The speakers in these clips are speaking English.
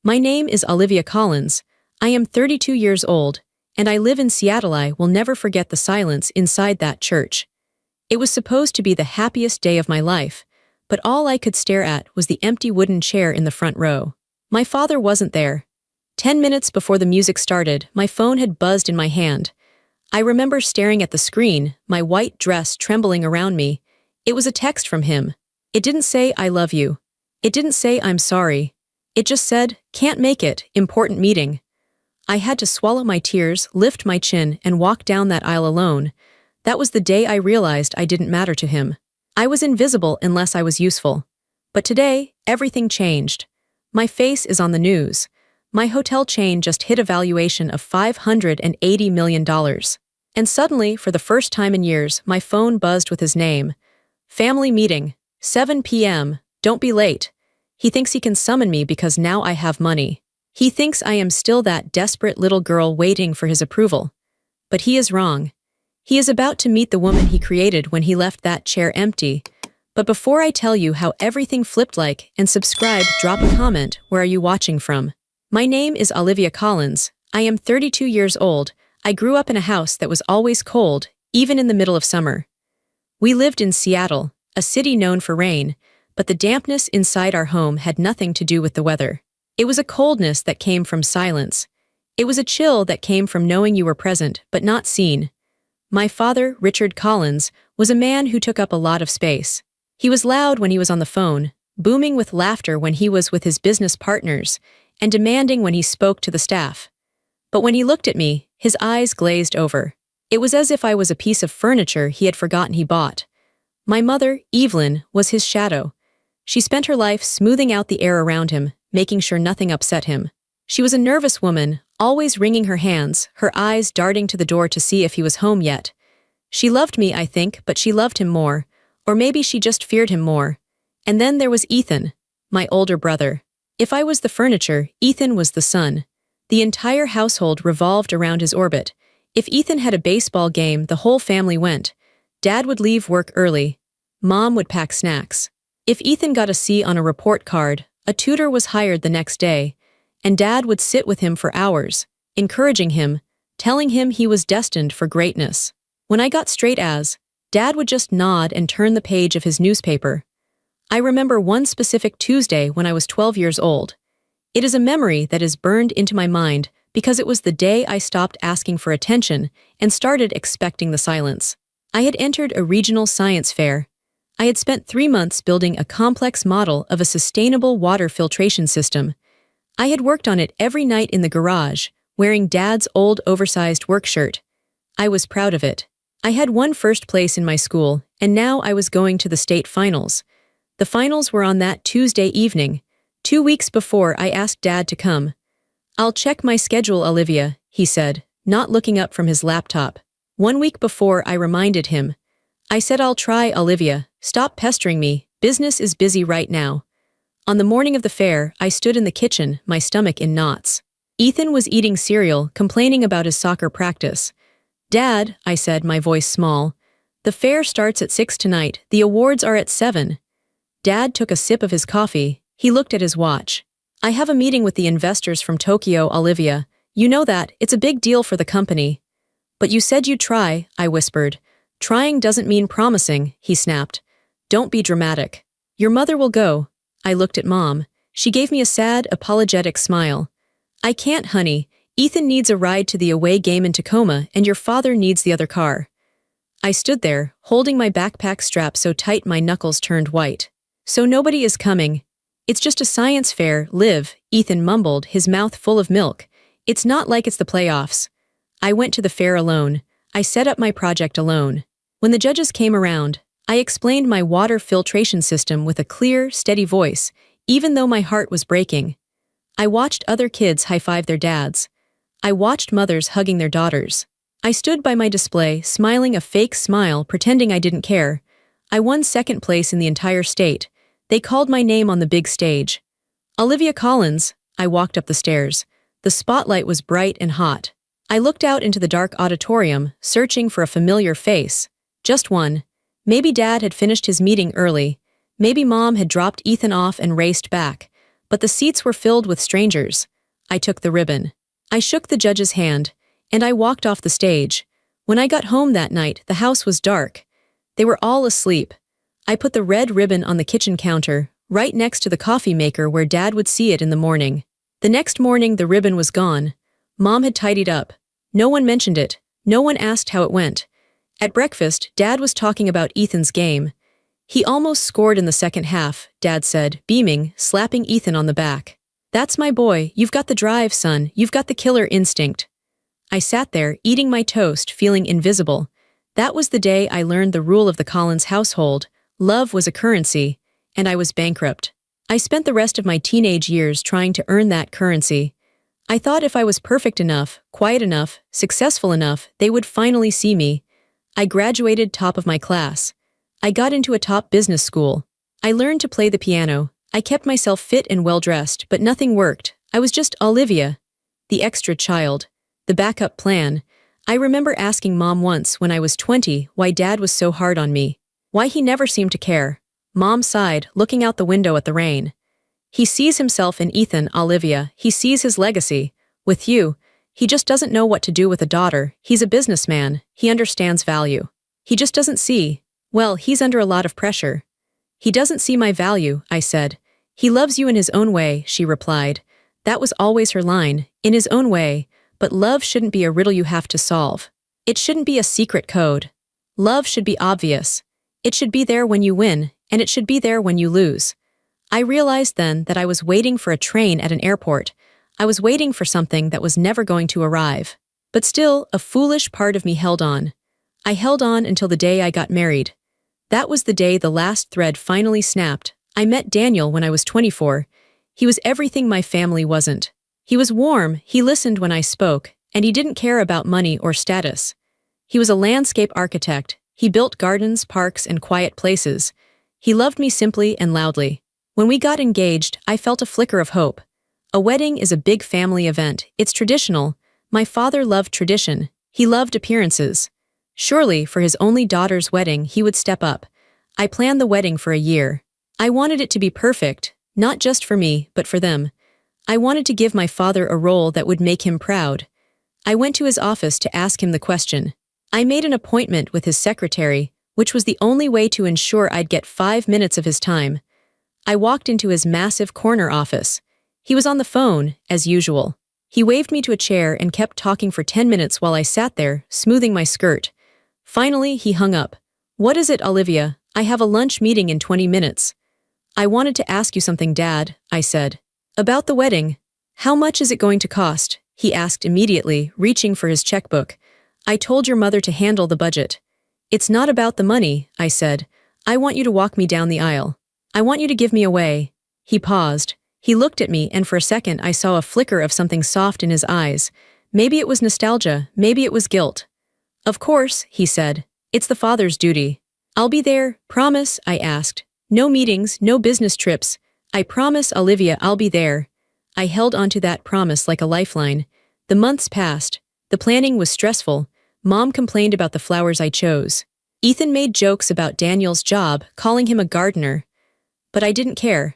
My name is Olivia Collins. I am 32 years old, and I live in Seattle. I will never forget the silence inside that church. It was supposed to be the happiest day of my life, but all I could stare at was the empty wooden chair in the front row. My father wasn't there. 10 minutes before the music started, my phone had buzzed in my hand. I remember staring at the screen, my white dress trembling around me. It was a text from him. It didn't say, "I love you." It didn't say, "I'm sorry." It just said, "Can't make it, important meeting." I had to swallow my tears, lift my chin, and walk down that aisle alone. That was the day I realized I didn't matter to him. I was invisible unless I was useful. But today, everything changed. My face is on the news. My hotel chain just hit a valuation of $580 million. And suddenly, for the first time in years, my phone buzzed with his name. Family meeting, 7 p.m., don't be late. He thinks he can summon me because now I have money. He thinks I am still that desperate little girl waiting for his approval. But he is wrong. He is about to meet the woman he created when he left that chair empty. But before I tell you how everything flipped, like and subscribe, drop a comment. Where are you watching from? My name is Olivia Collins. I am 32 years old. I grew up in a house that was always cold, even in the middle of summer. We lived in Seattle, a city known for rain, but the dampness inside our home had nothing to do with the weather. It was a coldness that came from silence. It was a chill that came from knowing you were present but not seen. My father, Richard Collins, was a man who took up a lot of space. He was loud when he was on the phone, booming with laughter when he was with his business partners, and demanding when he spoke to the staff. But when he looked at me, his eyes glazed over. It was as if I was a piece of furniture he had forgotten he bought. My mother, Evelyn, was his shadow. She spent her life smoothing out the air around him, making sure nothing upset him. She was a nervous woman, always wringing her hands, her eyes darting to the door to see if he was home yet. She loved me, I think, but she loved him more. Or maybe she just feared him more. And then there was Ethan, my older brother. If I was the furniture, Ethan was the sun. The entire household revolved around his orbit. If Ethan had a baseball game, the whole family went. Dad would leave work early. Mom would pack snacks. If Ethan got a C on a report card, a tutor was hired the next day, and Dad would sit with him for hours, encouraging him, telling him he was destined for greatness. When I got straight A's, Dad would just nod and turn the page of his newspaper. I remember one specific Tuesday when I was 12 years old. It is a memory that is burned into my mind because it was the day I stopped asking for attention and started expecting the silence. I had entered a regional science fair. I had spent 3 months building a complex model of a sustainable water filtration system. I had worked on it every night in the garage, wearing Dad's old oversized work shirt. I was proud of it. I had won first place in my school, and now I was going to the state finals. The finals were on that Tuesday evening, 2 weeks before I asked Dad to come. "I'll check my schedule, Olivia," he said, not looking up from his laptop. 1 week before, I reminded him. I said, "I'll try, Olivia. Stop pestering me. Business is busy right now." On the morning of the fair, I stood in the kitchen, my stomach in knots. Ethan was eating cereal, complaining about his soccer practice. "Dad," I said, my voice small, "the fair starts at 6 tonight. The awards are at 7. Dad took a sip of his coffee. He looked at his watch. "I have a meeting with the investors from Tokyo, Olivia. You know that. It's a big deal for the company." "But you said you'd try," I whispered. "Trying doesn't mean promising," he snapped. "Don't be dramatic. Your mother will go." I looked at Mom. She gave me a sad, apologetic smile. "I can't, honey. Ethan needs a ride to the away game in Tacoma, and your father needs the other car." I stood there, holding my backpack strap so tight my knuckles turned white. "So nobody is coming." "It's just a science fair, Liv," Ethan mumbled, his mouth full of milk. "It's not like it's the playoffs." I went to the fair alone. I set up my project alone. When the judges came around, I explained my water filtration system with a clear, steady voice, even though my heart was breaking. I watched other kids high-five their dads. I watched mothers hugging their daughters. I stood by my display, smiling a fake smile, pretending I didn't care. I won second place in the entire state. They called my name on the big stage. "Olivia Collins." I walked up the stairs. The spotlight was bright and hot. I looked out into the dark auditorium, searching for a familiar face. Just one. Maybe Dad had finished his meeting early. Maybe Mom had dropped Ethan off and raced back. but the seats were filled with strangers. I took the ribbon. I shook the judge's hand, and I walked off the stage. When I got home that night, the house was dark. They were all asleep. I put the red ribbon on the kitchen counter, right next to the coffee maker where Dad would see it in the morning. The next morning, the ribbon was gone. Mom had tidied up. No one mentioned it. No one asked how it went. At breakfast, Dad was talking about Ethan's game. He almost scored in the second half, Dad said, beaming, slapping Ethan on the back. That's my boy, you've got the drive, son, you've got the killer instinct. I sat there, eating my toast, feeling invisible. That was the day I learned the rule of the Collins household. Love was a currency, and I was bankrupt. I spent the rest of my teenage years trying to earn that currency. I thought if I was perfect enough, quiet enough, successful enough, they would finally see me. I graduated top of my class. I got into a top business school. I learned to play the piano. I kept myself fit and well-dressed, but nothing worked. I was just Olivia, the extra child, the backup plan. I remember asking Mom once when I was 20 why Dad was so hard on me, why he never seemed to care. Mom sighed, looking out the window at the rain. He sees himself in Ethan, Olivia. He sees his legacy. With you, he just doesn't know what to do with a daughter. He's a businessman. He understands value. He just doesn't see. Well, he's under a lot of pressure. He doesn't see my value, I said. He loves you in his own way, she replied. That was always her line, in his own way, but love shouldn't be a riddle you have to solve. It shouldn't be a secret code. Love should be obvious. It should be there when you win, and it should be there when you lose. I realized then that I was waiting for a train at an airport. I was waiting for something that was never going to arrive. But still, a foolish part of me held on. I held on until the day I got married. That was the day the last thread finally snapped. I met Daniel when I was 24. He was everything my family wasn't. He was warm, he listened when I spoke, and he didn't care about money or status. He was a landscape architect. He built gardens, parks, and quiet places. He loved me simply and loudly. When we got engaged, I felt a flicker of hope. A wedding is a big family event. It's traditional. My father loved tradition. He loved appearances. Surely, for his only daughter's wedding, he would step up. I planned the wedding for a year. I wanted it to be perfect, not just for me, but for them. I wanted to give my father a role that would make him proud. I went to his office to ask him the question. I made an appointment with his secretary, which was the only way to ensure I'd get 5 minutes of his time. I walked into his massive corner office. He was on the phone, as usual. He waved me to a chair and kept talking for 10 minutes while I sat there, smoothing my skirt. Finally, he hung up. What is it, Olivia? I have a lunch meeting in 20 minutes. I wanted to ask you something, Dad, I said. About the wedding. How much is it going to cost? He asked immediately, reaching for his checkbook. I told your mother to handle the budget. It's not about the money, I said. I want you to walk me down the aisle. I want you to give me away. He paused. He looked at me, and for a second I saw a flicker of something soft in his eyes. Maybe it was nostalgia, maybe it was guilt. Of course, he said. It's the father's duty. I'll be there, promise, I asked. No meetings, no business trips. I promise, Olivia, I'll be there. I held onto that promise like a lifeline. The months passed. The planning was stressful. Mom complained about the flowers I chose. Ethan made jokes about Daniel's job, calling him a gardener. But I didn't care.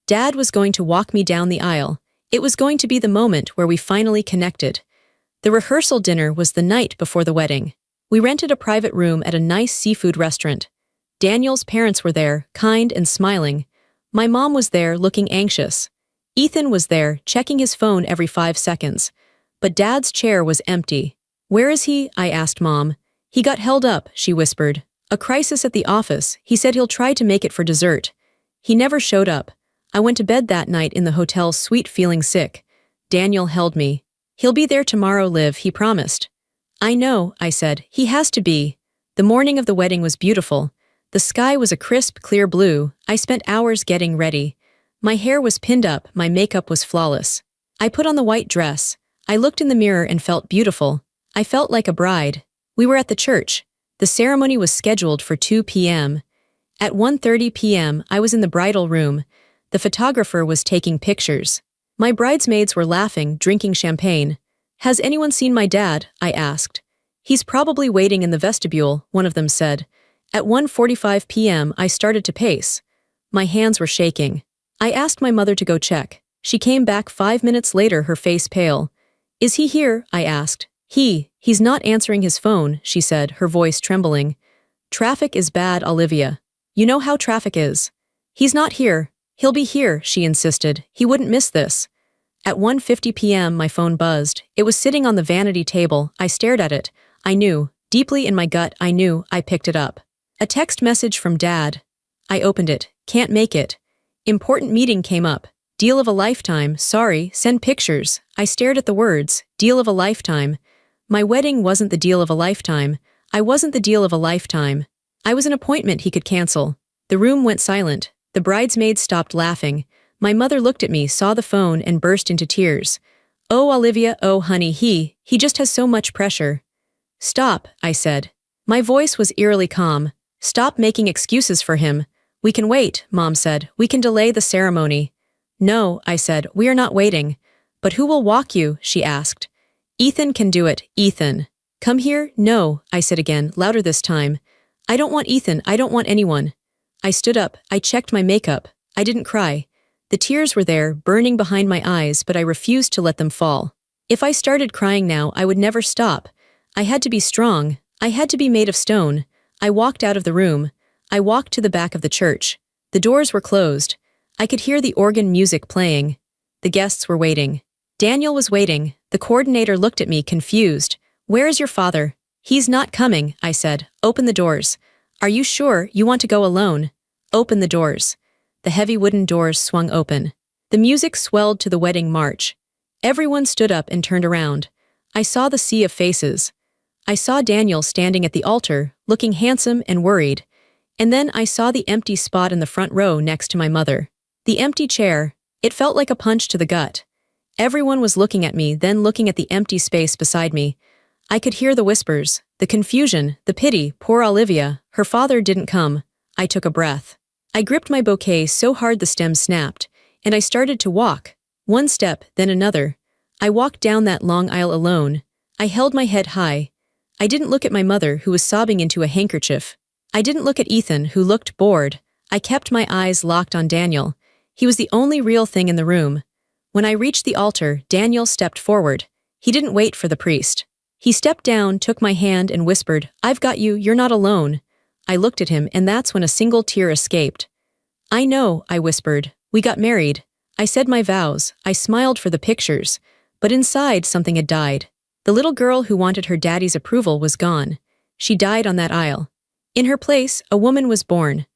Dad was going to walk me down the aisle. It was going to be the moment where we finally connected. The rehearsal dinner was the night before the wedding. We rented a private room at a nice seafood restaurant. Daniel's parents were there, kind and smiling. My mom was there, looking anxious. Ethan was there, checking his phone every 5 seconds. But Dad's chair was empty. Where is he? I asked Mom. He got held up, she whispered. A crisis at the office. He said he'll try to make it for dessert. He never showed up. I went to bed that night in the hotel's suite feeling sick. Daniel held me. He'll be there tomorrow, Liv, he promised. I know, I said. He has to be. The morning of the wedding was beautiful. The sky was a crisp, clear blue. I spent hours getting ready. My hair was pinned up, my makeup was flawless. I put on the white dress. I looked in the mirror and felt beautiful. I felt like a bride. We were at the church. The ceremony was scheduled for 2 p.m. At 1:30 p.m., I was in the bridal room. The photographer was taking pictures. My bridesmaids were laughing, drinking champagne. Has anyone seen my dad? I asked. He's probably waiting in the vestibule, one of them said. At 1:45 p.m., I started to pace. My hands were shaking. I asked my mother to go check. She came back 5 minutes later, her face pale. Is he here? I asked. He's not answering his phone, she said, her voice trembling. Traffic is bad, Olivia. You know how traffic is. He's not here. He'll be here, she insisted. He wouldn't miss this. At 1:50 p.m. my phone buzzed. It was sitting on the vanity table. I stared at it. I knew. Deeply in my gut, I knew. I picked it up. A text message from Dad. I opened it. Can't make it. Important meeting came up. Deal of a lifetime. Sorry, send pictures. I stared at the words. Deal of a lifetime. My wedding wasn't the deal of a lifetime. I wasn't the deal of a lifetime. I was an appointment he could cancel. The room went silent. The bridesmaids stopped laughing. My mother looked at me, saw the phone, and burst into tears. Oh, Olivia, oh, honey, he just has so much pressure. Stop, I said. My voice was eerily calm. Stop making excuses for him. We can wait, Mom said. We can delay the ceremony. No, I said, we are not waiting. But who will walk you? She asked. Ethan can do it, Ethan. Come here? No, I said again, louder this time. I don't want Ethan, I don't want anyone. I stood up, I checked my makeup. I didn't cry. The tears were there, burning behind my eyes, but I refused to let them fall. If I started crying now, I would never stop. I had to be strong. I had to be made of stone. I walked out of the room. I walked to the back of the church. The doors were closed. I could hear the organ music playing. The guests were waiting. Daniel was waiting. The coordinator looked at me, confused. Where is your father? He's not coming, I said. Open the doors. Are you sure you want to go alone? Open the doors. The heavy wooden doors swung open. The music swelled to the wedding march. Everyone stood up and turned around. I saw the sea of faces. I saw Daniel standing at the altar, looking handsome and worried. And then I saw the empty spot in the front row next to my mother. The empty chair. It felt like a punch to the gut. Everyone was looking at me, then looking at the empty space beside me. I could hear the whispers, the confusion, the pity. Poor Olivia, her father didn't come. I took a breath. I gripped my bouquet so hard the stem snapped, and I started to walk. One step, then another. I walked down that long aisle alone. I held my head high. I didn't look at my mother, who was sobbing into a handkerchief. I didn't look at Ethan, who looked bored. I kept my eyes locked on Daniel. He was the only real thing in the room. When I reached the altar, Daniel stepped forward. He didn't wait for the priest. He stepped down, took my hand, and whispered, I've got you, you're not alone. I looked at him, and that's when a single tear escaped. I know, I whispered. We got married. I said my vows. I smiled for the pictures. But inside, something had died. The little girl who wanted her daddy's approval was gone. She died on that aisle. In her place, a woman was born.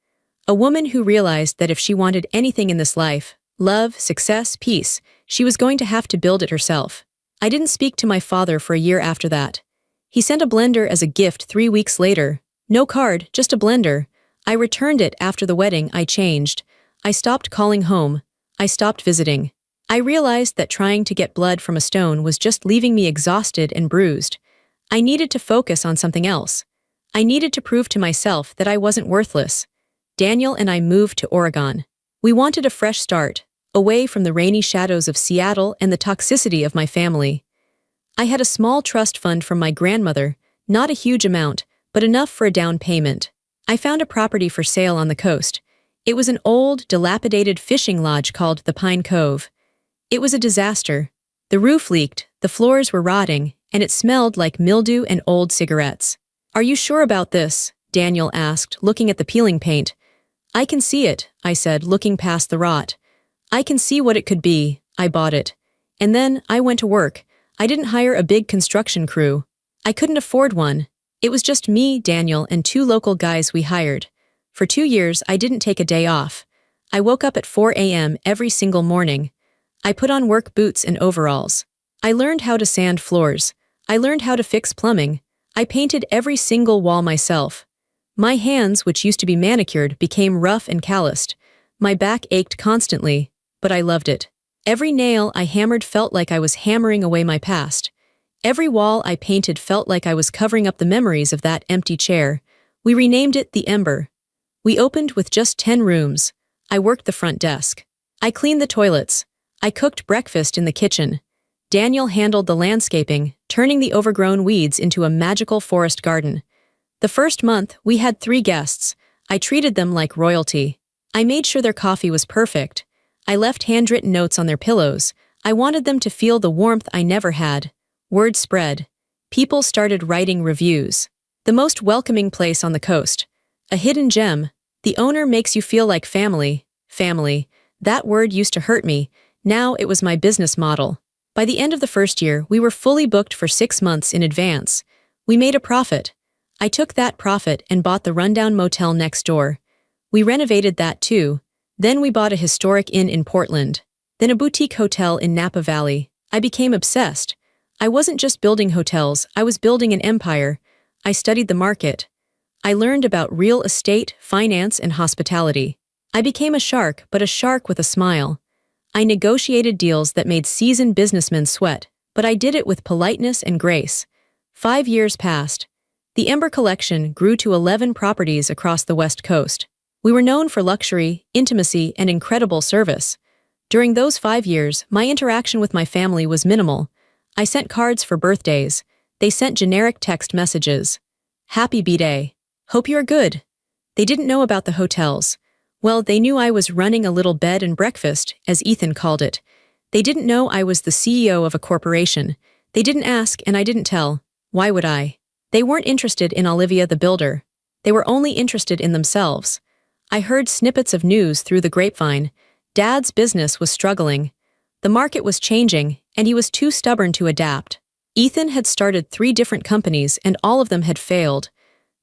A woman who realized that if she wanted anything in this life, love, success, peace, she was going to have to build it herself. I didn't speak to my father for a year after that. He sent a blender as a gift 3 weeks later. No card, just a blender. I returned it after the wedding. I changed. I stopped calling home. I stopped visiting. I realized that trying to get blood from a stone was just leaving me exhausted and bruised. I needed to focus on something else. I needed to prove to myself that I wasn't worthless. Daniel and I moved to Oregon. We wanted a fresh start, away from the rainy shadows of Seattle and the toxicity of my family. I had a small trust fund from my grandmother, not a huge amount, but enough for a down payment. I found a property for sale on the coast. It was an old, dilapidated fishing lodge called the Pine Cove. It was a disaster. The roof leaked, the floors were rotting, and it smelled like mildew and old cigarettes. Are you sure about this? Daniel asked, looking at the peeling paint. I can see it, I said, looking past the rot. I can see what it could be. I bought it. And then I went to work. I didn't hire a big construction crew. I couldn't afford one. It was just me, Daniel, and 2 local guys we hired. For 2 years, I didn't take a day off. I woke up at 4 a.m. every single morning. I put on work boots and overalls. I learned how to sand floors. I learned how to fix plumbing. I painted every single wall myself. My hands, which used to be manicured, became rough and calloused. My back ached constantly, but I loved it. Every nail I hammered felt like I was hammering away my past. Every wall I painted felt like I was covering up the memories of that empty chair. We renamed it the Ember. We opened with just 10 rooms. I worked the front desk. I cleaned the toilets. I cooked breakfast in the kitchen. Daniel handled the landscaping, turning the overgrown weeds into a magical forest garden. The first month, we had 3 guests. I treated them like royalty. I made sure their coffee was perfect. I left handwritten notes on their pillows. I wanted them to feel the warmth I never had. Word spread. People started writing reviews. The most welcoming place on the coast. A hidden gem. The owner makes you feel like family. Family. That word used to hurt me. Now it was my business model. By the end of the first year, we were fully booked for 6 months in advance. We made a profit. I took that profit and bought the rundown motel next door. We renovated that too. Then we bought a historic inn in Portland. Then a boutique hotel in Napa Valley. I became obsessed. I wasn't just building hotels, I was building an empire. I studied the market. I learned about real estate, finance, and hospitality. I became a shark, but a shark with a smile. I negotiated deals that made seasoned businessmen sweat, but I did it with politeness and grace. 5 years passed. The Ember Collection grew to 11 properties across the West Coast. We were known for luxury, intimacy, and incredible service. During those 5 years, my interaction with my family was minimal. I sent cards for birthdays. They sent generic text messages. Happy B-Day. Hope you are good. They didn't know about the hotels. Well, they knew I was running a little bed and breakfast, as Ethan called it. They didn't know I was the CEO of a corporation. They didn't ask, and I didn't tell. Why would I? They weren't interested in Olivia the builder. They were only interested in themselves. I heard snippets of news through the grapevine. Dad's business was struggling. The market was changing, and he was too stubborn to adapt. Ethan had started 3 different companies, and all of them had failed.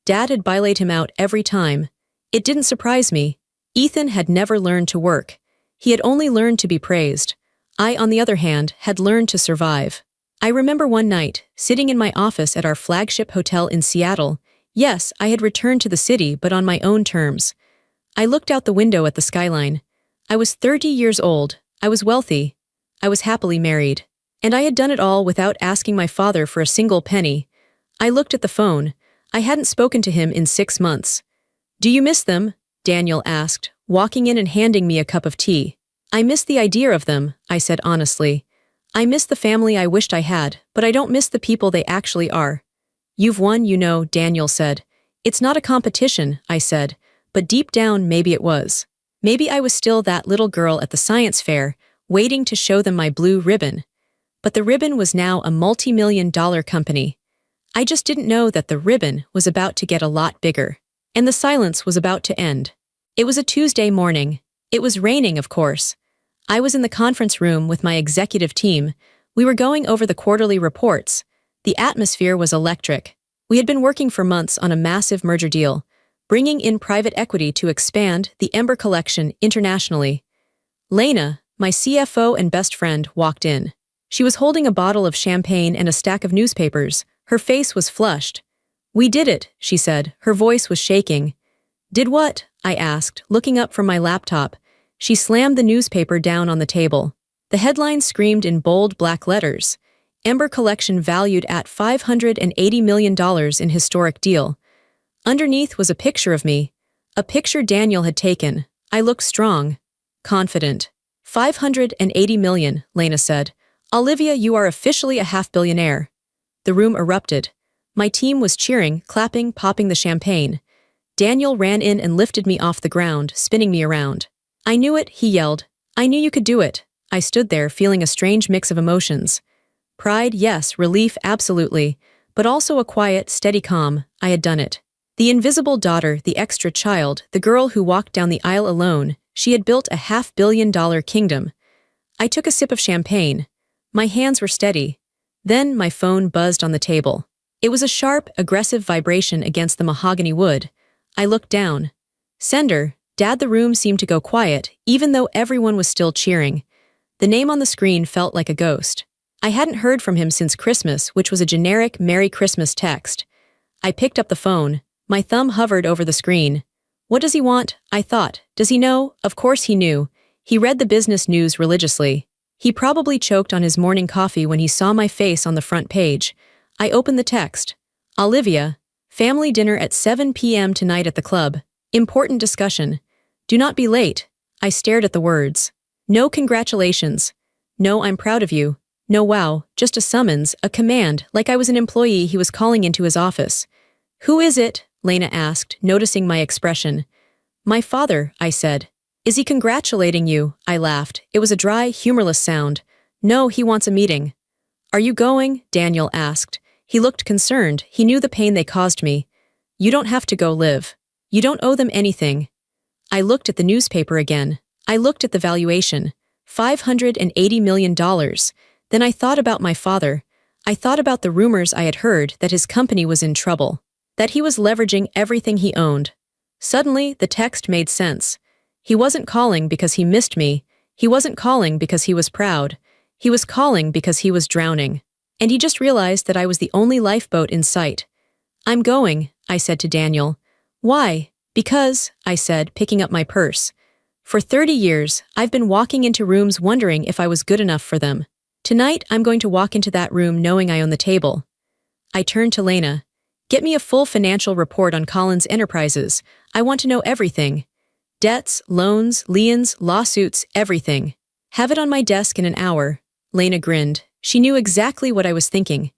Dad had bailaid him out every time. It didn't surprise me. Ethan had never learned to work. He had only learned to be praised. I, on the other hand, had learned to survive. I remember one night, sitting in my office at our flagship hotel in Seattle. Yes, I had returned to the city, but on my own terms. I looked out the window at the skyline. I was 30 years old. I was wealthy. I was happily married. And I had done it all without asking my father for a single penny. I looked at the phone. I hadn't spoken to him in 6 months. "Do you miss them?" Daniel asked, walking in and handing me a cup of tea. "I miss the idea of them," I said honestly. "I miss the family I wished I had, but I don't miss the people they actually are." "You've won, you know," Daniel said. "It's not a competition," I said, but deep down maybe it was. Maybe I was still that little girl at the science fair, waiting to show them my blue ribbon. But the ribbon was now a multi-million-dollar company. I just didn't know that the ribbon was about to get a lot bigger. And the silence was about to end. It was a Tuesday morning. It was raining, of course. I was in the conference room with my executive team. We were going over the quarterly reports. The atmosphere was electric. We had been working for months on a massive merger deal, bringing in private equity to expand the Ember Collection internationally. Lena, my CFO and best friend, walked in. She was holding a bottle of champagne and a stack of newspapers. Her face was flushed. "We did it," she said. Her voice was shaking. "Did what?" I asked, looking up from my laptop. She slammed the newspaper down on the table. The headline screamed in bold black letters. Ember Collection valued at $580 million in historic deal. Underneath was a picture of me. A picture Daniel had taken. I looked strong. Confident. $580 million, Lena said. "Olivia, you are officially a half-billionaire." The room erupted. My team was cheering, clapping, popping the champagne. Daniel ran in and lifted me off the ground, spinning me around. "I knew it," he yelled. "I knew you could do it." I stood there, feeling a strange mix of emotions. Pride, yes, relief, absolutely, but also a quiet, steady calm. I had done it. The invisible daughter, the extra child, the girl who walked down the aisle alone, she had built a $500 million kingdom. I took a sip of champagne. My hands were steady. Then my phone buzzed on the table. It was a sharp, aggressive vibration against the mahogany wood. I looked down. "Sender, Dad." The room seemed to go quiet, even though everyone was still cheering. The name on the screen felt like a ghost. I hadn't heard from him since Christmas, which was a generic Merry Christmas text. I picked up the phone. My thumb hovered over the screen. What does he want? I thought. Does he know? Of course he knew. He read the business news religiously. He probably choked on his morning coffee when he saw my face on the front page. I opened the text. "Olivia, family dinner at 7 p.m. tonight at the club. Important discussion. Do not be late." I stared at the words. No congratulations. No I'm proud of you. No wow, just a summons, a command, like I was an employee he was calling into his office. "Who is it?" Lena asked, noticing my expression. "My father," I said. Is he congratulating you? I laughed. It was a dry, humorless sound. No, he wants a meeting. Are you going? Daniel asked. He looked concerned. He knew the pain they caused me. You don't have to go, Liv. You don't owe them anything. I looked at the newspaper again. I looked at the valuation. $580 million. Then I thought about my father. I thought about the rumors I had heard that his company was in trouble, that he was leveraging everything he owned. Suddenly, the text made sense. He wasn't calling because he missed me. He wasn't calling because he was proud. He was calling because he was drowning. And he just realized that I was the only lifeboat in sight. I'm going, I said to Daniel. Why? Because, I said, picking up my purse. For 30 years, I've been walking into rooms wondering if I was good enough for them. Tonight, I'm going to walk into that room knowing I own the table. I turned to Lena. Get me a full financial report on Collins Enterprises. I want to know everything. Debts, loans, liens, lawsuits, everything. Have it on my desk in an hour. Lena grinned. She knew exactly what I was thinking.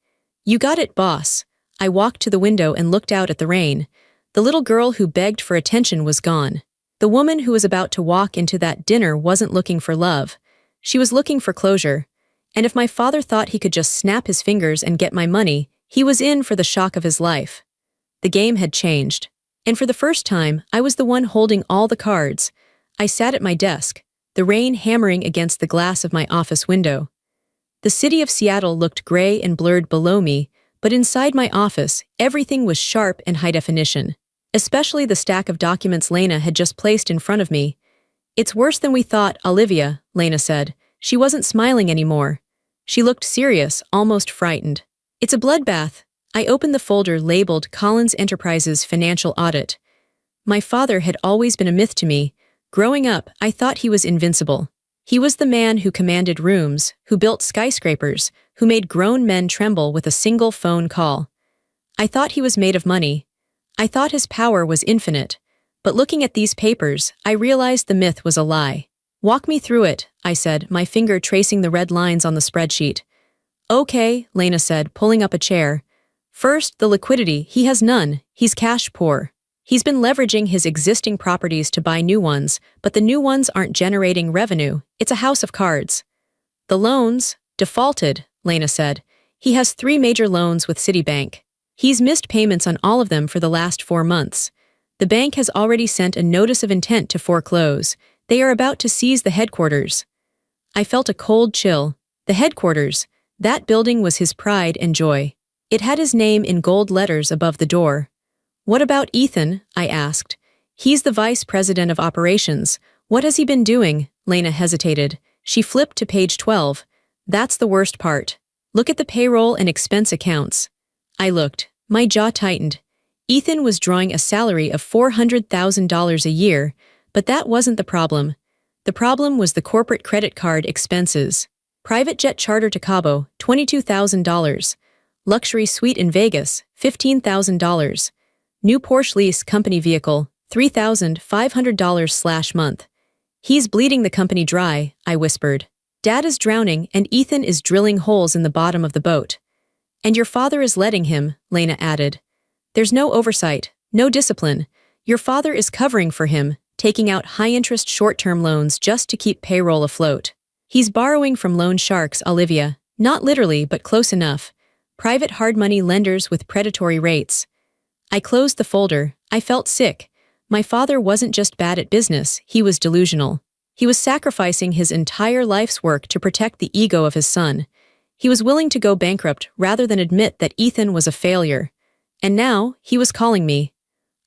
You got it, boss. I walked to the window and looked out at the rain. The little girl who begged for attention was gone. The woman who was about to walk into that dinner wasn't looking for love. She was looking for closure. And if my father thought he could just snap his fingers and get my money, he was in for the shock of his life. The game had changed. And for the first time, I was the one holding all the cards. I sat at my desk, the rain hammering against the glass of my office window. The city of Seattle looked gray and blurred below me, but inside my office, everything was sharp and high definition, especially the stack of documents Lena had just placed in front of me. It's worse than we thought, Olivia, Lena said. She wasn't smiling anymore. She looked serious, almost frightened. It's a bloodbath. I opened the folder labeled Collins Enterprises Financial Audit. My father had always been a myth to me. Growing up, I thought he was invincible. He was the man who commanded rooms, who built skyscrapers, who made grown men tremble with a single phone call. I thought he was made of money. I thought his power was infinite. But looking at these papers, I realized the myth was a lie. Walk me through it, I said, my finger tracing the red lines on the spreadsheet. Okay, Lena said, pulling up a chair. First, the liquidity. He has none. He's cash poor. He's been leveraging his existing properties to buy new ones, but the new ones aren't generating revenue. It's a house of cards. The loans? Defaulted, Lena said. He has 3 major loans with Citibank. He's missed payments on all of them for the last 4 months. The bank has already sent a notice of intent to foreclose. They are about to seize the headquarters. I felt a cold chill. The headquarters. That building was his pride and joy. It had his name in gold letters above the door. What about Ethan? I asked. He's the vice president of operations. What has he been doing? Lena hesitated. She flipped to page 12. That's the worst part. Look at the payroll and expense accounts. I looked. My jaw tightened. Ethan was drawing a salary of $400,000 a year, but that wasn't the problem. The problem was the corporate credit card expenses. Private jet charter to Cabo, $22,000. Luxury suite in Vegas, $15,000. New Porsche lease company vehicle, $3,500/month. He's bleeding the company dry, I whispered. Dad is drowning and Ethan is drilling holes in the bottom of the boat. And your father is letting him, Lena added. There's no oversight, no discipline. Your father is covering for him, taking out high-interest short-term loans just to keep payroll afloat. He's borrowing from loan sharks, Olivia. Not literally, but close enough. Private hard money lenders with predatory rates. I closed the folder. I felt sick. My father wasn't just bad at business, he was delusional. He was sacrificing his entire life's work to protect the ego of his son. He was willing to go bankrupt rather than admit that Ethan was a failure. And now, he was calling me.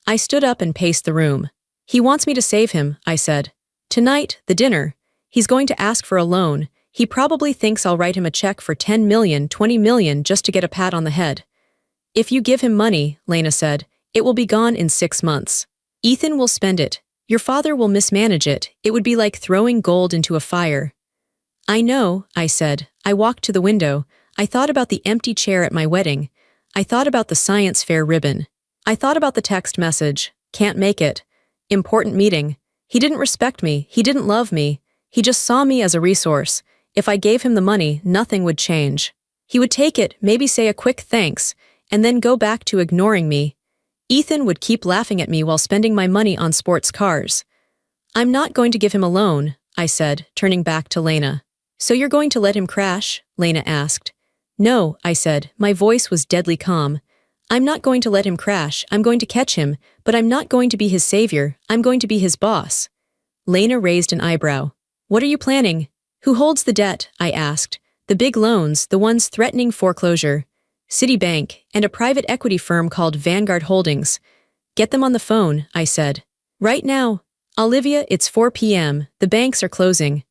I stood up and paced the room. He wants me to save him, I said. Tonight, the dinner. He's going to ask for a loan. He probably thinks I'll write him a check for $10 million, $20 million just to get a pat on the head. If you give him money, Lena said, it will be gone in 6 months. Ethan will spend it. Your father will mismanage it. It would be like throwing gold into a fire. I know, I said. I walked to the window. I thought about the empty chair at my wedding. I thought about the science fair ribbon. I thought about the text message. Can't make it. Important meeting. He didn't respect me. He didn't love me. He just saw me as a resource. If I gave him the money, nothing would change. He would take it, maybe say a quick thanks, and then go back to ignoring me. Ethan would keep laughing at me while spending my money on sports cars. I'm not going to give him a loan, I said, turning back to Lena. So you're going to let him crash? Lena asked. No, I said, my voice was deadly calm. I'm not going to let him crash, I'm going to catch him, but I'm not going to be his savior, I'm going to be his boss. Lena raised an eyebrow. What are you planning? Who holds the debt? I asked. The big loans, the ones threatening foreclosure. Citibank, and a private equity firm called Vanguard Holdings. Get them on the phone, I said. Right now. Olivia, it's 4 p.m., the banks are closing.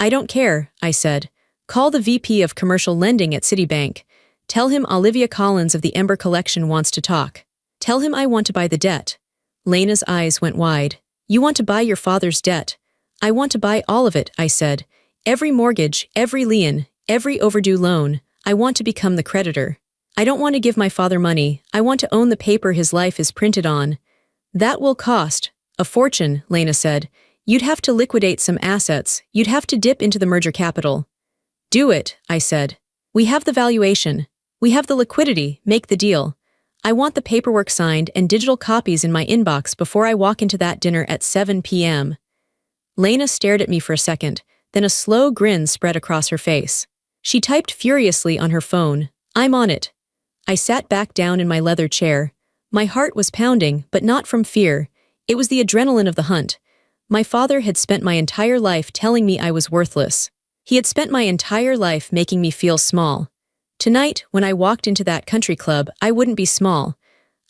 I don't care, I said. Call the VP of Commercial Lending at Citibank. Tell him Olivia Collins of the Ember Collection wants to talk. Tell him I want to buy the debt. Lena's eyes went wide. You want to buy your father's debt? I want to buy all of it, I said. Every mortgage, every lien, every overdue loan. I want to become the creditor. I don't want to give my father money, I want to own the paper his life is printed on. That will cost a fortune, Lena said. You'd have to liquidate some assets, you'd have to dip into the merger capital. Do it, I said. We have the valuation. We have the liquidity, make the deal. I want the paperwork signed and digital copies in my inbox before I walk into that dinner at 7 p.m. Lena stared at me for a second, then a slow grin spread across her face. She typed furiously on her phone. I'm on it. I sat back down in my leather chair. My heart was pounding, but not from fear. It was the adrenaline of the hunt. My father had spent my entire life telling me I was worthless. He had spent my entire life making me feel small. Tonight, when I walked into that country club, I wouldn't be small.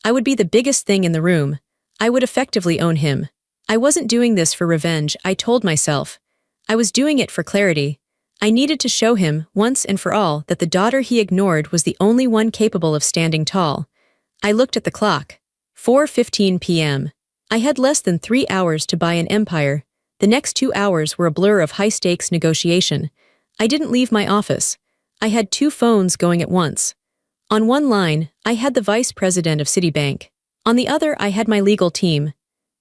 I would be the biggest thing in the room. I would effectively own him. I wasn't doing this for revenge, I told myself. I was doing it for clarity. I needed to show him, once and for all, that the daughter he ignored was the only one capable of standing tall. I looked at the clock. 4:15 p.m. I had less than 3 hours to buy an empire. The next 2 hours were a blur of high-stakes negotiation. I didn't leave my office. I had 2 phones going at once. On one line, I had the vice president of Citibank. On the other, I had my legal team.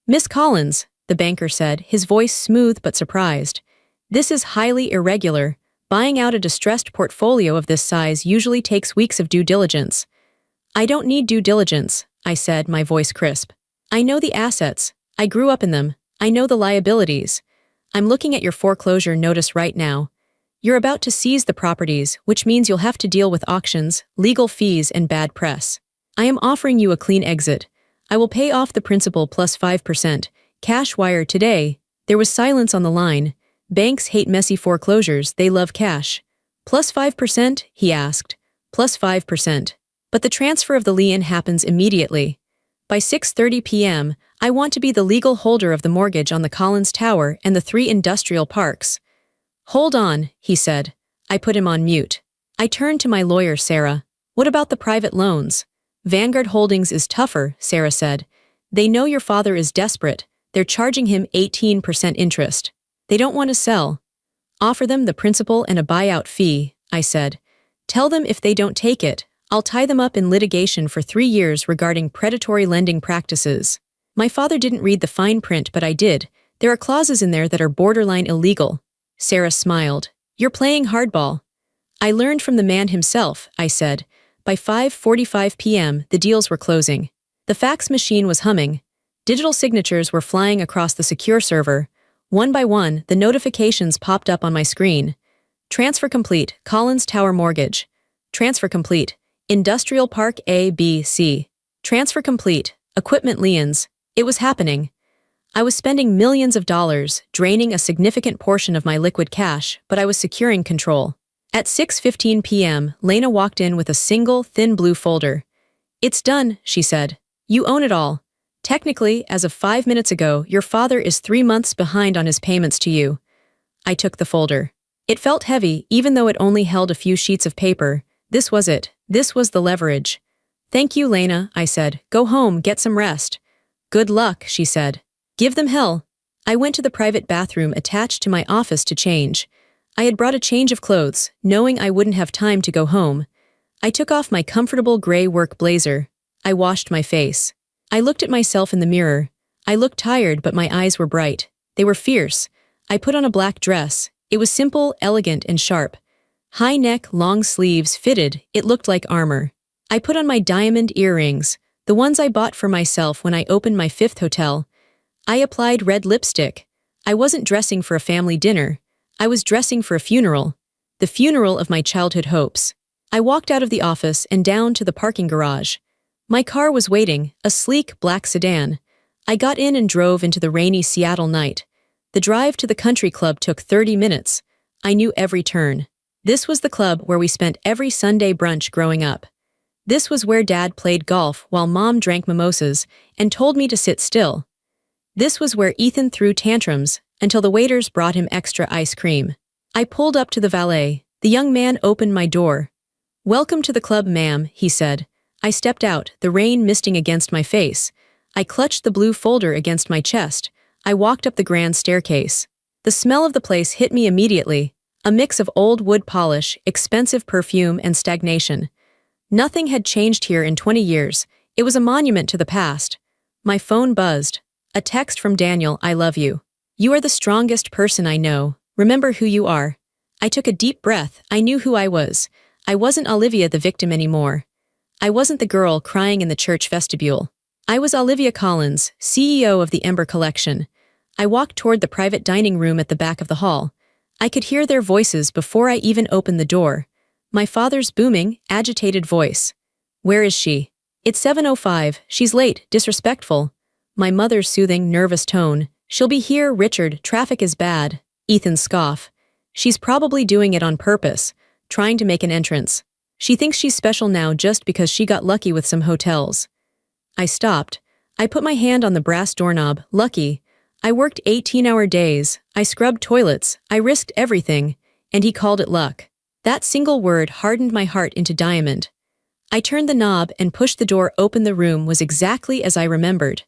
Miss Collins, the banker said, his voice smooth but surprised. This is highly irregular. Buying out a distressed portfolio of this size usually takes weeks of due diligence. I don't need due diligence, I said, my voice crisp. I know the assets. I grew up in them. I know the liabilities. I'm looking at your foreclosure notice right now. You're about to seize the properties, which means you'll have to deal with auctions, legal fees, and bad press. I am offering you a clean exit. I will pay off the principal plus 5%. Cash wire today. There was silence on the line. Banks hate messy foreclosures, they love cash. Plus 5%? He asked. Plus 5%. But the transfer of the lien happens immediately. By 6:30 p.m., I want to be the legal holder of the mortgage on the Collins Tower and the 3 industrial parks. Hold on, he said. I put him on mute. I turned to my lawyer, Sarah. What about the private loans? Vanguard Holdings is tougher, Sarah said. They know your father is desperate. They're charging him 18% interest. They don't want to sell. Offer them the principal and a buyout fee, I said. Tell them if they don't take it, I'll tie them up in litigation for 3 years regarding predatory lending practices. My father didn't read the fine print, but I did. There are clauses in there that are borderline illegal. Sarah smiled. You're playing hardball. I learned from the man himself, I said. By 5:45 p.m., the deals were closing. The fax machine was humming. Digital signatures were flying across the secure server. One by one, the notifications popped up on my screen. Transfer complete, Collins Tower Mortgage. Transfer complete, Industrial Park A, B, C. Transfer complete, Equipment liens. It was happening. I was spending millions of dollars, draining a significant portion of my liquid cash, but I was securing control. At 6:15 p.m., Lena walked in with a single, thin blue folder. It's done, she said. You own it all. Technically, as of 5 minutes ago, your father is 3 months behind on his payments to you. I took the folder. It felt heavy, even though it only held a few sheets of paper. This was it. This was the leverage. Thank you, Lena, I said. Go home, get some rest. Good luck, she said. Give them hell. I went to the private bathroom attached to my office to change. I had brought a change of clothes, knowing I wouldn't have time to go home. I took off my comfortable gray work blazer. I washed my face. I looked at myself in the mirror. I looked tired, but my eyes were bright. They were fierce. I put on a black dress. It was simple, elegant, and sharp. High neck, long sleeves, fitted, it looked like armor. I put on my diamond earrings, the ones I bought for myself when I opened my 5th hotel. I applied red lipstick. I wasn't dressing for a family dinner. I was dressing for a funeral. The funeral of my childhood hopes. I walked out of the office and down to the parking garage. My car was waiting, a sleek black sedan. I got in and drove into the rainy Seattle night. The drive to the country club took 30 minutes. I knew every turn. This was the club where we spent every Sunday brunch growing up. This was where Dad played golf while Mom drank mimosas and told me to sit still. This was where Ethan threw tantrums until the waiters brought him extra ice cream. I pulled up to the valet. The young man opened my door. "Welcome to the club, ma'am," he said. I stepped out, the rain misting against my face. I clutched the blue folder against my chest. I walked up the grand staircase. The smell of the place hit me immediately, a mix of old wood polish, expensive perfume, and stagnation. Nothing had changed here in 20 years. It was a monument to the past. My phone buzzed. A text from Daniel, "I love you. You are the strongest person I know. Remember who you are." I took a deep breath. I knew who I was. I wasn't Olivia the victim anymore. I wasn't the girl crying in the church vestibule. I was Olivia Collins, CEO of the Ember Collection. I walked toward the private dining room at the back of the hall. I could hear their voices before I even opened the door. My father's booming, agitated voice. "Where is she?" "It's 7:05, she's late, disrespectful." My mother's soothing, nervous tone. "She'll be here, Richard, traffic is bad." Ethan's scoff. "She's probably doing it on purpose, trying to make an entrance. She thinks she's special now just because she got lucky with some hotels." I stopped. I put my hand on the brass doorknob. Lucky. I worked 18-hour days. I scrubbed toilets. I risked everything. And he called it luck. That single word hardened my heart into diamond. I turned the knob and pushed the door open. The room was exactly as I remembered.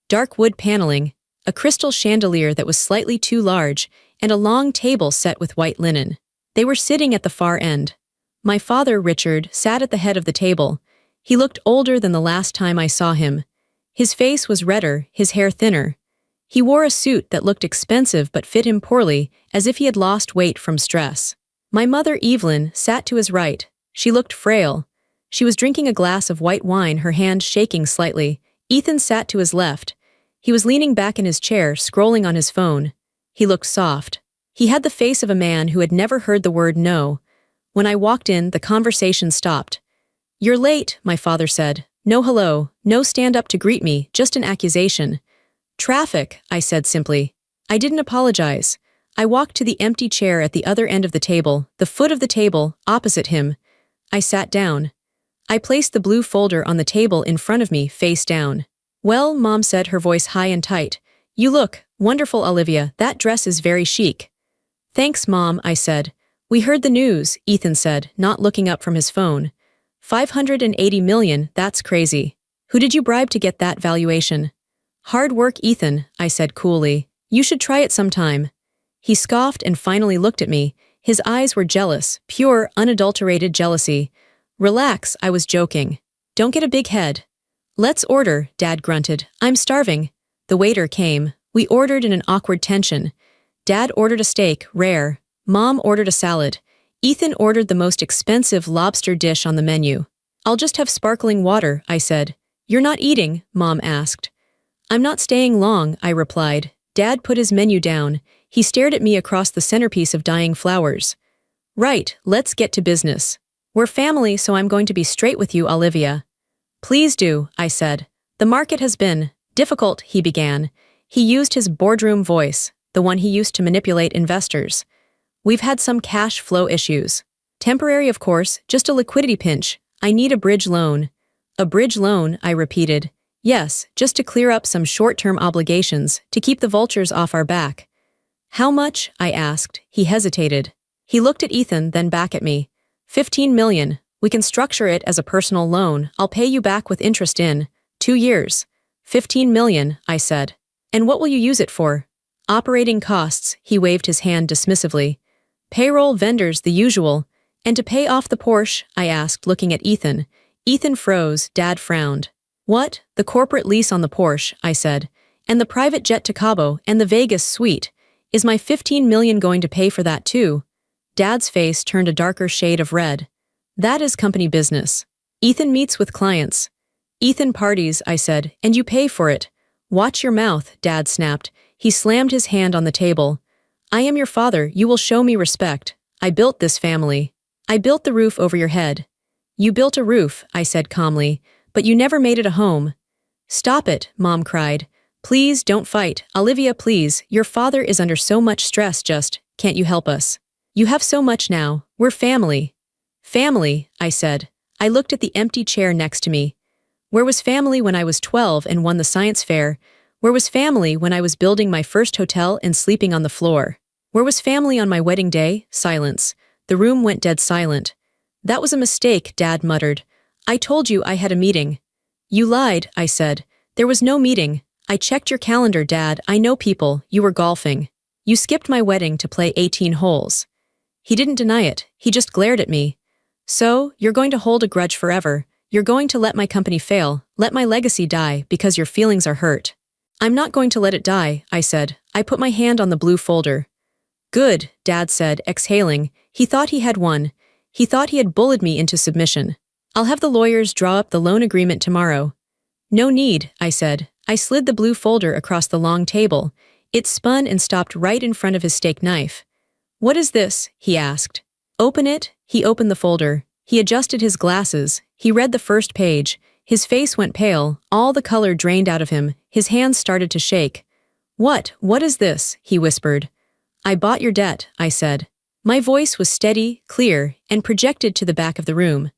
Dark wood paneling, a crystal chandelier that was slightly too large, and a long table set with white linen. They were sitting at the far end. My father, Richard, sat at the head of the table. He looked older than the last time I saw him. His face was redder, his hair thinner. He wore a suit that looked expensive but fit him poorly, as if he had lost weight from stress. My mother, Evelyn, sat to his right. She looked frail. She was drinking a glass of white wine, her hand shaking slightly. Ethan sat to his left. He was leaning back in his chair, scrolling on his phone. He looked soft. He had the face of a man who had never heard the word no. When I walked in, the conversation stopped. "You're late," my father said. "No hello, no stand up to greet me, just an accusation." "Traffic," I said simply. I didn't apologize. I walked to the empty chair at the other end of the table, the foot of the table, opposite him. I sat down. I placed the blue folder on the table in front of me, face down. "Well," Mom said, her voice high and tight. "You look wonderful, Olivia. That dress is very chic." "Thanks, Mom," I said. "We heard the news," Ethan said, not looking up from his phone. 580 million, that's crazy. Who did you bribe to get that valuation?" "Hard work, Ethan," I said coolly. "You should try it sometime." He scoffed and finally looked at me. His eyes were jealous, pure, unadulterated jealousy. "Relax," I was joking. "Don't get a big head." "Let's order," Dad grunted. "I'm starving." The waiter came. We ordered in an awkward tension. Dad ordered a steak, rare. Mom ordered a salad. Ethan ordered the most expensive lobster dish on the menu. "I'll just have sparkling water," I said. "You're not eating?" Mom asked. "I'm not staying long," I replied. Dad put his menu down. He stared at me across the centerpiece of dying flowers. "Right, let's get to business. We're family, so I'm going to be straight with you, Olivia." "Please do," I said. "The market has been difficult," he began. He used his boardroom voice, the one he used to manipulate investors. "We've had some cash flow issues. Temporary, of course, just a liquidity pinch. I need a bridge loan." "A bridge loan," I repeated. "Yes, just to clear up some short-term obligations, to keep the vultures off our back." "How much?" I asked. He hesitated. He looked at Ethan, then back at me. 15 million. We can structure it as a personal loan. I'll pay you back with interest in 2 years. 15 million, I said. "And what will you use it for?" "Operating costs," he waved his hand dismissively. "Payroll, vendors, the usual." "And to pay off the Porsche?" I asked, looking at Ethan. Ethan froze. Dad frowned. "What?" "The corporate lease on the Porsche," I said. "And the private jet to Cabo, and the Vegas suite. Is my 15 million going to pay for that too?" Dad's face turned a darker shade of red. "That is company business. Ethan meets with clients." "Ethan parties," I said, "and you pay for it." "Watch your mouth," Dad snapped. He slammed his hand on the table. I am your father, you will show me respect. I built this family. I built the roof over your head. You built a roof, I said calmly, but you never made it a home. Stop it, Mom cried. Please don't fight, Olivia, please, your father is under so much stress, can't you help us? You have so much now, we're family. Family, I said. I looked at the empty chair next to me. Where was family when I was 12 and won the science fair? Where was family when I was building my first hotel and sleeping on the floor? Where was family on my wedding day? Silence. The room went dead silent. That was a mistake, Dad muttered. I told you I had a meeting. You lied, I said. There was no meeting. I checked your calendar, Dad. I know people. You were golfing. You skipped my wedding to play 18 holes. He didn't deny it. He just glared at me. So, you're going to hold a grudge forever. You're going to let my company fail, let my legacy die because your feelings are hurt. I'm not going to let it die, I said. I put my hand on the blue folder. Good, Dad said, exhaling. He thought he had won. He thought he had bullied me into submission. I'll have the lawyers draw up the loan agreement tomorrow. No need, I said. I slid the blue folder across the long table. It spun and stopped right in front of his steak knife. What is this? He asked. Open it. He opened the folder. He adjusted his glasses. He read the first page. His face went pale. All the color drained out of him. His hands started to shake. What is this? He whispered. I bought your debt, I said. My voice was steady, clear, and projected to the back of the room.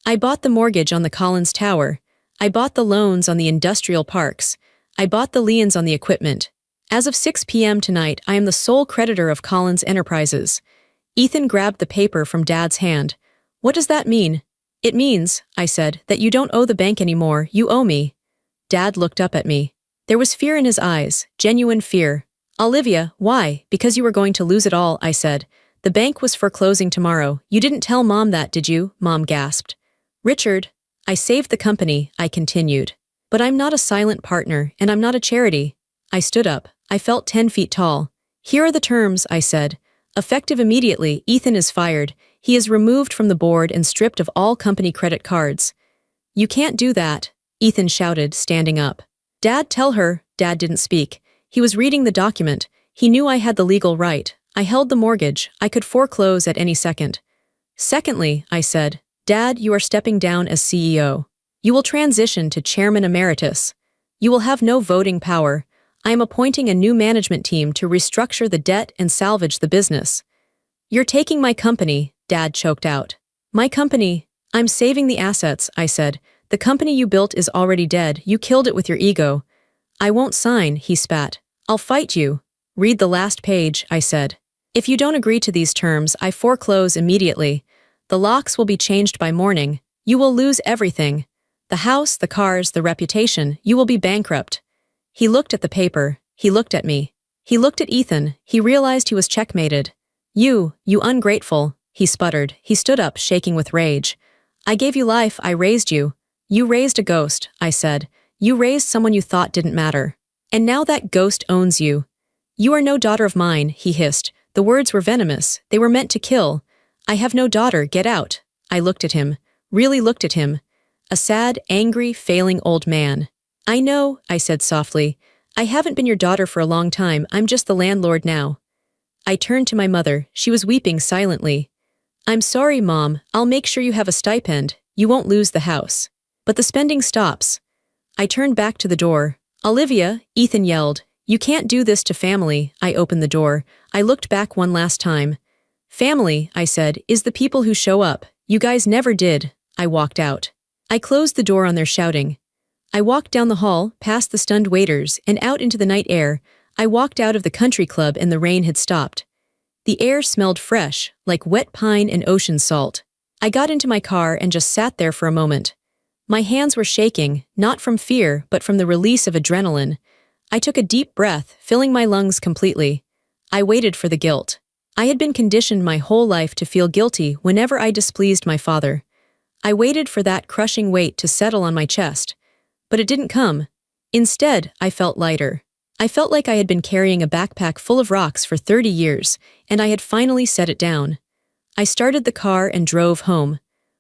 I bought the mortgage on the Collins Tower. I bought the loans on the industrial parks. I bought the liens on the equipment. As of 6 p.m. tonight, I am the sole creditor of Collins Enterprises. Ethan grabbed the paper from Dad's hand. What does that mean? It means, I said, that you don't owe the bank anymore, you owe me. Dad looked up at me. There was fear in his eyes, genuine fear. Olivia, why? Because you were going to lose it all, I said. The bank was foreclosing tomorrow. You didn't tell Mom that, did you? Mom gasped. Richard, I saved the company, I continued. But I'm not a silent partner, and I'm not a charity. I stood up. I felt 10 feet tall. Here are the terms, I said. Effective immediately, Ethan is fired. He is removed from the board and stripped of all company credit cards. You can't do that, Ethan shouted, standing up. Dad, tell her. Dad didn't speak. He was reading the document. He knew I had the legal right. I held the mortgage. I could foreclose at any second. Secondly, I said, Dad, you are stepping down as CEO. You will transition to Chairman Emeritus. You will have no voting power. I am appointing a new management team to restructure the debt and salvage the business. You're taking my company, Dad choked out. My company? I'm saving the assets, I said. The company you built is already dead. You killed it with your ego. I won't sign, he spat. I'll fight you. Read the last page, I said. If you don't agree to these terms, I foreclose immediately. The locks will be changed by morning. You will lose everything. The house, the cars, the reputation. You will be bankrupt. He looked at the paper. He looked at me. He looked at Ethan. He realized he was checkmated. You ungrateful, he sputtered. He stood up, shaking with rage. I gave you life, I raised you. You raised a ghost, I said. You raised someone you thought didn't matter. And now that ghost owns you. You are no daughter of mine, he hissed. The words were venomous. They were meant to kill. I have no daughter, get out. I looked at him. Really looked at him. A sad, angry, failing old man. I know, I said softly. I haven't been your daughter for a long time. I'm just the landlord now. I turned to my mother. She was weeping silently. I'm sorry, Mom. I'll make sure you have a stipend. You won't lose the house. But the spending stops. I turned back to the door. Olivia, Ethan yelled. You can't do this to family. I opened the door. I looked back one last time. Family, I said, is the people who show up. You guys never did. I walked out. I closed the door on their shouting. I walked down the hall, past the stunned waiters, and out into the night air. I walked out of the country club and the rain had stopped. The air smelled fresh, like wet pine and ocean salt. I got into my car and just sat there for a moment. My hands were shaking, not from fear, but from the release of adrenaline. I took a deep breath, filling my lungs completely. I waited for the guilt. I had been conditioned my whole life to feel guilty whenever I displeased my father. I waited for that crushing weight to settle on my chest. But it didn't come. Instead, I felt lighter. I felt like I had been carrying a backpack full of rocks for 30 years, and I had finally set it down. I started the car and drove home.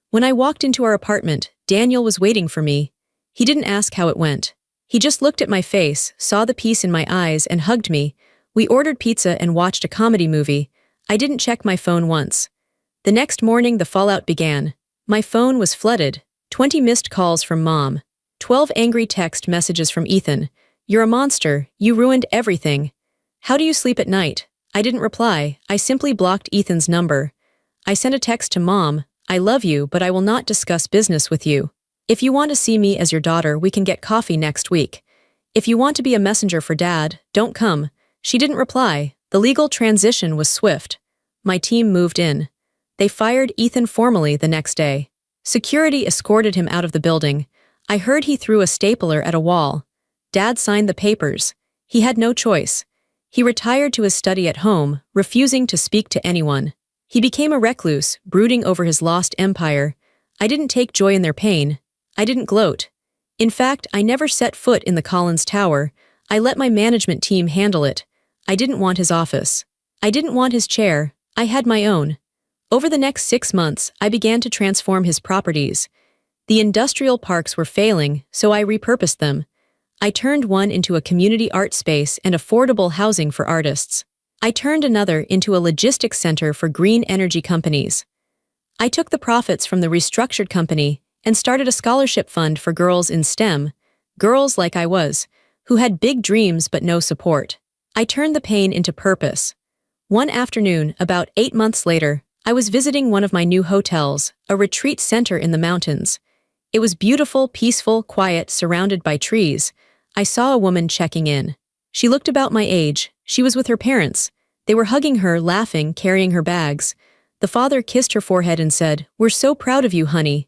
When I walked into our apartment, Daniel was waiting for me. He didn't ask how it went. He just looked at my face, saw the peace in my eyes, and hugged me. We ordered pizza and watched a comedy movie. I didn't check my phone once. The next morning, the fallout began. My phone was flooded. 20 missed calls from Mom. 12 angry text messages from Ethan. "You're a monster. You ruined everything. How do you sleep at night?" I didn't reply. I simply blocked Ethan's number. I sent a text to Mom. "I love you, but I will not discuss business with you. If you want to see me as your daughter, we can get coffee next week. If you want to be a messenger for Dad, don't come." She didn't reply. The legal transition was swift. My team moved in. They fired Ethan formally the next day. Security escorted him out of the building. I heard he threw a stapler at a wall. Dad signed the papers. He had no choice. He retired to his study at home, refusing to speak to anyone. He became a recluse, brooding over his lost empire. I didn't take joy in their pain. I didn't gloat. In fact, I never set foot in the Collins Tower. I let my management team handle it. I didn't want his office. I didn't want his chair. I had my own. Over the next 6 months, I began to transform his properties. The industrial parks were failing, so I repurposed them. I turned one into a community art space and affordable housing for artists. I turned another into a logistics center for green energy companies. I took the profits from the restructured company and started a scholarship fund for girls in STEM, girls like I was, who had big dreams but no support. I turned the pain into purpose. One afternoon, about 8 months later, I was visiting one of my new hotels, a retreat center in the mountains. It was beautiful, peaceful, quiet, surrounded by trees. I saw a woman checking in. She looked about my age. She was with her parents. They were hugging her, laughing, carrying her bags. The father kissed her forehead and said, "We're so proud of you, honey."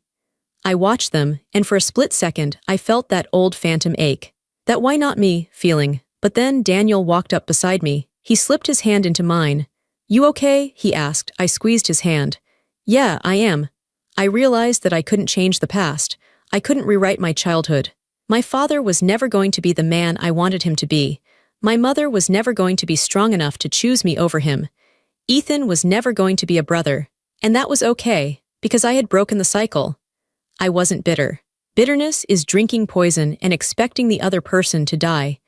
I watched them, and for a split second, I felt that old phantom ache. That "why not me" feeling. But then Daniel walked up beside me. He slipped his hand into mine. "You okay?" he asked. I squeezed his hand. "Yeah, I am." I realized that I couldn't change the past. I couldn't rewrite my childhood. My father was never going to be the man I wanted him to be. My mother was never going to be strong enough to choose me over him. Ethan was never going to be a brother. And that was okay, because I had broken the cycle. I wasn't bitter. Bitterness is drinking poison and expecting the other person to die.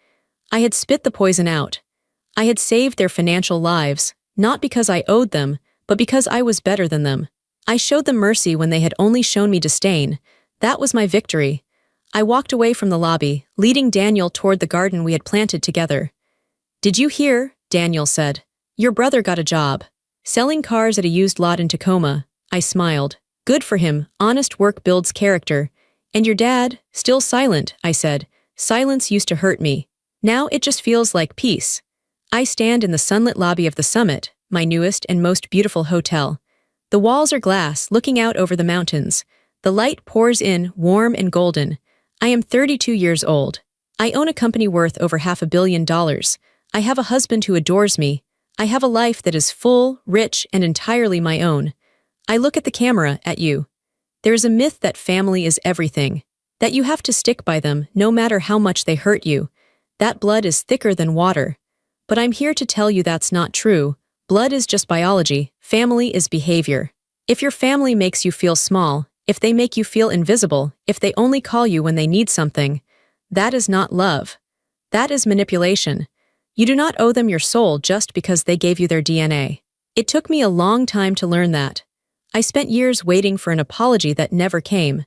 I had spit the poison out. I had saved their financial lives, not because I owed them, but because I was better than them. I showed them mercy when they had only shown me disdain. That was my victory. I walked away from the lobby, leading Daniel toward the garden we had planted together. "Did you hear?" Daniel said. "Your brother got a job. Selling cars at a used lot in Tacoma." I smiled. "Good for him. Honest work builds character." "And your dad?" "Still silent," I said. "Silence used to hurt me. Now it just feels like peace." I stand in the sunlit lobby of the Summit, my newest and most beautiful hotel. The walls are glass, looking out over the mountains. The light pours in, warm and golden. I am 32 years old. I own a company worth over $500 million. I have a husband who adores me. I have a life that is full, rich, and entirely my own. I look at the camera, at you. There is a myth that family is everything, that you have to stick by them no matter how much they hurt you. That blood is thicker than water. But I'm here to tell you that's not true. Blood is just biology. Family is behavior. If your family makes you feel small, if they make you feel invisible, if they only call you when they need something, that is not love. That is manipulation. You do not owe them your soul just because they gave you their DNA. It took me a long time to learn that. I spent years waiting for an apology that never came.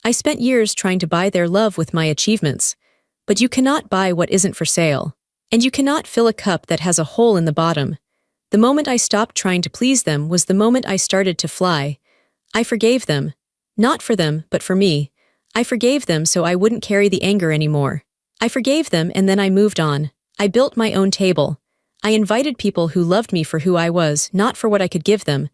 I spent years trying to buy their love with my achievements. But you cannot buy what isn't for sale. And you cannot fill a cup that has a hole in the bottom. The moment I stopped trying to please them was the moment I started to fly. I forgave them. Not for them, but for me. I forgave them so I wouldn't carry the anger anymore. I forgave them and then I moved on. I built my own table. I invited people who loved me for who I was, not for what I could give them.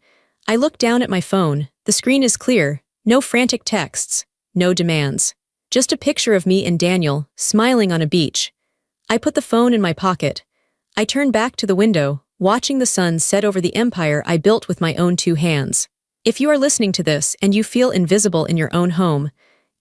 I looked down at my phone. The screen is clear. No frantic texts. No demands. Just a picture of me and Daniel, smiling on a beach. I put the phone in my pocket. I turned back to the window, watching the sun set over the empire I built with my own 2 hands. If you are listening to this and you feel invisible in your own home,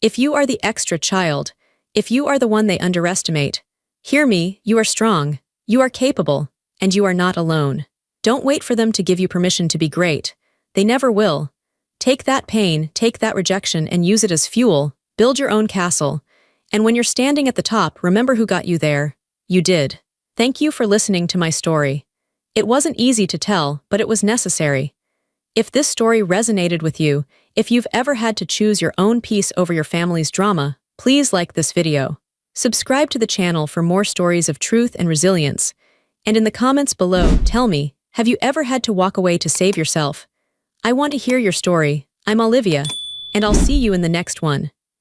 if you are the extra child, if you are the one they underestimate, hear me, you are strong, you are capable, and you are not alone. Don't wait for them to give you permission to be great. They never will. Take that pain, take that rejection and use it as fuel, build your own castle. And when you're standing at the top, remember who got you there. You did. Thank you for listening to my story. It wasn't easy to tell, but it was necessary. If this story resonated with you, if you've ever had to choose your own peace over your family's drama, please like this video. Subscribe to the channel for more stories of truth and resilience. And in the comments below, tell me, have you ever had to walk away to save yourself? I want to hear your story. I'm Olivia, and I'll see you in the next one.